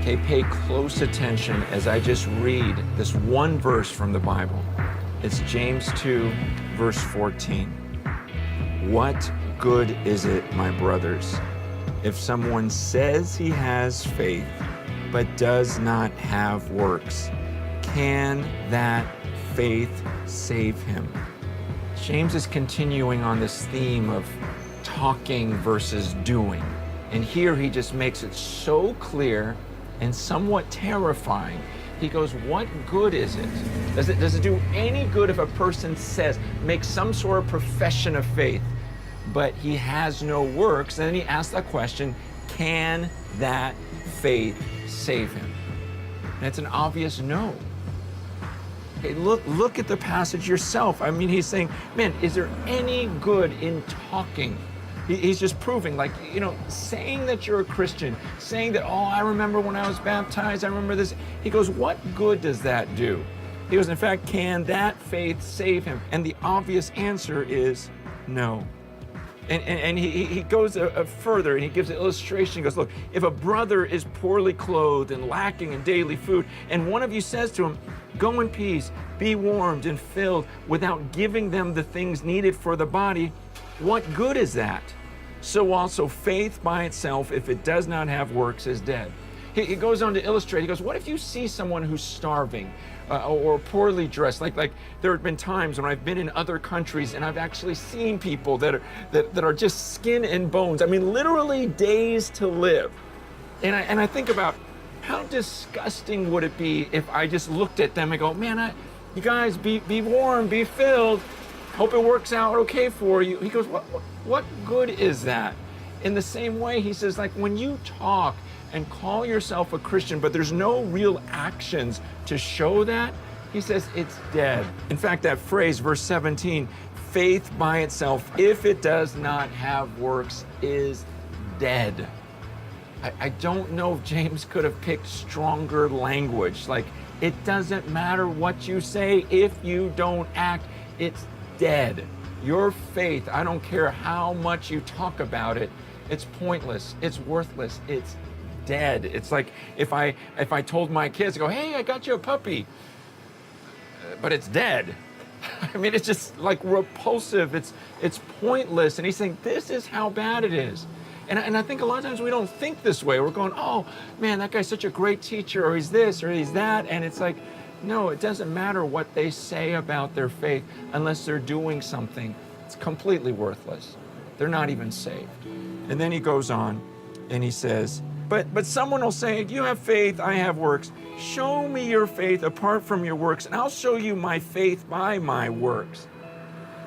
Okay, pay close attention as I just read this one verse from the Bible. It's James 2, verse 14. What good is it, my brothers, if someone says he has faith but does not have works? Can that faith save him? James is continuing on this theme of talking versus doing. And here he just makes it so clear and somewhat terrifying. He goes, what good is it? Does it do any good if a person says, makes some sort of profession of faith, but he has no works? And then he asks that question, can that faith save him? And it's an obvious no. Hey, look at the passage yourself. I mean, he's saying, man, is there any good in talking? He's just proving, like, you know, saying that you're a Christian, saying that, oh, I remember when I was baptized, I remember this. He goes, what good does that do? He goes, in fact, can that faith save him? And the obvious answer is no. And he goes further, and he gives an illustration. He goes, look, if a brother is poorly clothed and lacking in daily food, and one of you says to him, go in peace, be warmed and filled, without giving them the things needed for the body, what good is that? So also faith by itself, if it does not have works, is dead. He goes on to illustrate. He goes, what if you see someone who's starving or poorly dressed? Like there have been times when I've been in other countries and I've actually seen people that are just skin and bones. I mean, literally days to live. And I think about how disgusting would it be if I just looked at them and go, man, you guys be warm, be filled. Hope it works out okay for you. He goes, what good is that? In the same way, he says, like, when you talk and call yourself a Christian, but there's no real actions to show that, he says it's dead. In fact, that phrase, verse 17, faith by itself, if it does not have works, is dead. I don't know if James could have picked stronger language. Like, it doesn't matter what you say if you don't act, it's dead. Your faith, I don't care how much you talk about it, it's pointless, it's worthless, it's dead. It's like if I told my kids, I go, hey, I got you a puppy, but it's dead. I mean, it's just like repulsive, it's pointless. And he's saying, this is how bad it is. And I think a lot of times we don't think this way. We're going, oh man, that guy's such a great teacher, or he's this, or he's that. And it's like, no, it doesn't matter what they say about their faith unless they're doing something. It's completely worthless. They're not even saved. And then he goes on and he says, but someone will say, you have faith, I have works. Show me your faith apart from your works, and I'll show you my faith by my works.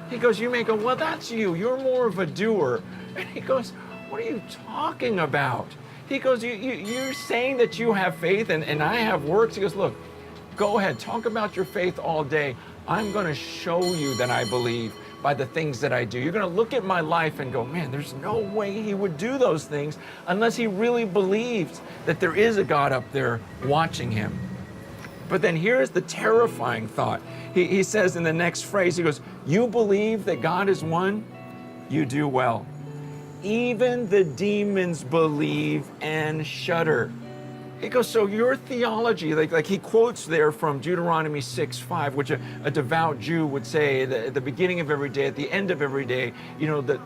He goes, you may go, well, that's you. You're more of a doer. And he goes, what are you talking about? He goes, you're saying that you have faith and I have works. He goes, look, go ahead, talk about your faith all day. I'm going to show you that I believe by the things that I do. You're going to look at my life and go, man, there's no way he would do those things unless he really believes that there is a God up there watching him. But then here's the terrifying thought. He says in the next phrase, he goes, you believe that God is one? You do well. Even the demons believe and shudder. He goes, so your theology, like he quotes there from Deuteronomy 6:5, which a devout Jew would say at the beginning of every day, at the end of every day, you know, the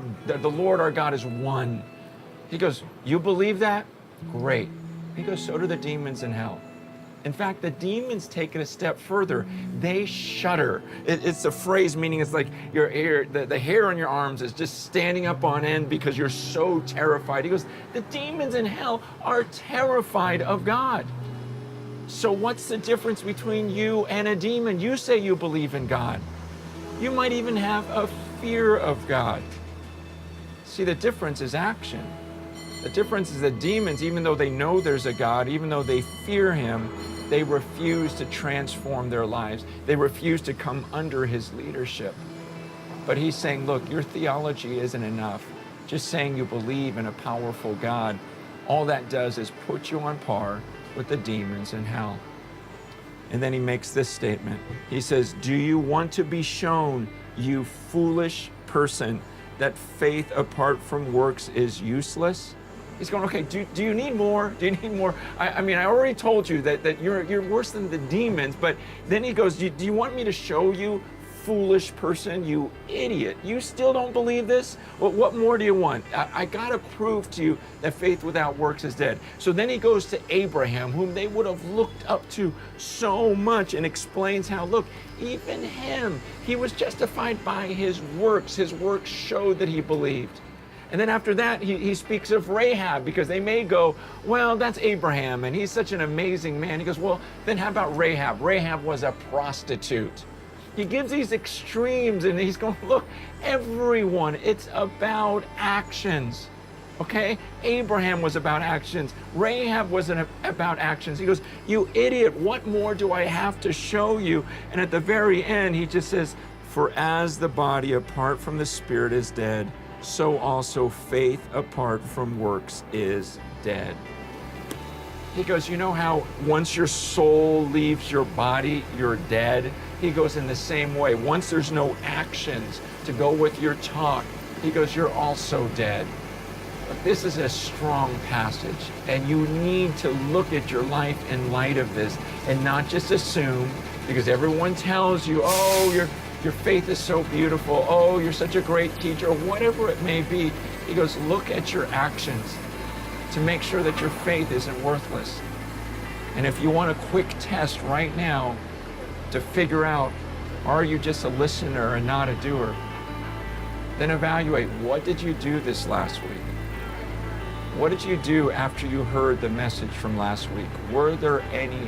Lord our God is one. He goes, you believe that? Great. He goes, so do the demons in hell. In fact, the demons take it a step further. They shudder. It's a phrase meaning it's like your hair, the hair on your arms is just standing up on end because you're so terrified. He goes, the demons in hell are terrified of God. So what's the difference between you and a demon? You say you believe in God. You might even have a fear of God. See, the difference is action. The difference is that demons, even though they know there's a God, even though they fear him, they refuse to transform their lives. They refuse to come under his leadership. But he's saying, look, your theology isn't enough. Just saying you believe in a powerful God, all that does is put you on par with the demons in hell. And then he makes this statement. He says, do you want to be shown, you foolish person, that faith apart from works is useless? He's going, okay, do you need more? Do you need more? I mean, I already told you that you're worse than the demons, but then he goes, do you want me to show you, foolish person, you idiot? You still don't believe this? Well, what more do you want? I got to prove to you that faith without works is dead. So then he goes to Abraham, whom they would have looked up to so much, and explains how, look, even him, he was justified by his works. His works showed that he believed. And then after that, he speaks of Rahab, because they may go, well, that's Abraham, and he's such an amazing man. He goes, well, then how about Rahab? Rahab was a prostitute. He gives these extremes, and he's going, look, everyone, it's about actions. Okay? Abraham was about actions. Rahab wasn't about actions. He goes, you idiot, what more do I have to show you? And at the very end, he just says, for as the body apart from the spirit is dead, so also faith apart from works is dead. He goes, you know how once your soul leaves your body, you're dead? He goes, in the same way, once there's no actions to go with your talk, he goes, you're also dead. But this is a strong passage, and you need to look at your life in light of this and not just assume, because everyone tells you, oh, your faith is so beautiful, oh, you're such a great teacher, or whatever it may be. He goes, look at your actions to make sure that your faith isn't worthless. And if you want a quick test right now to figure out, are you just a listener and not a doer, then evaluate, what did you do this last week? What did you do after you heard the message from last week? Were there any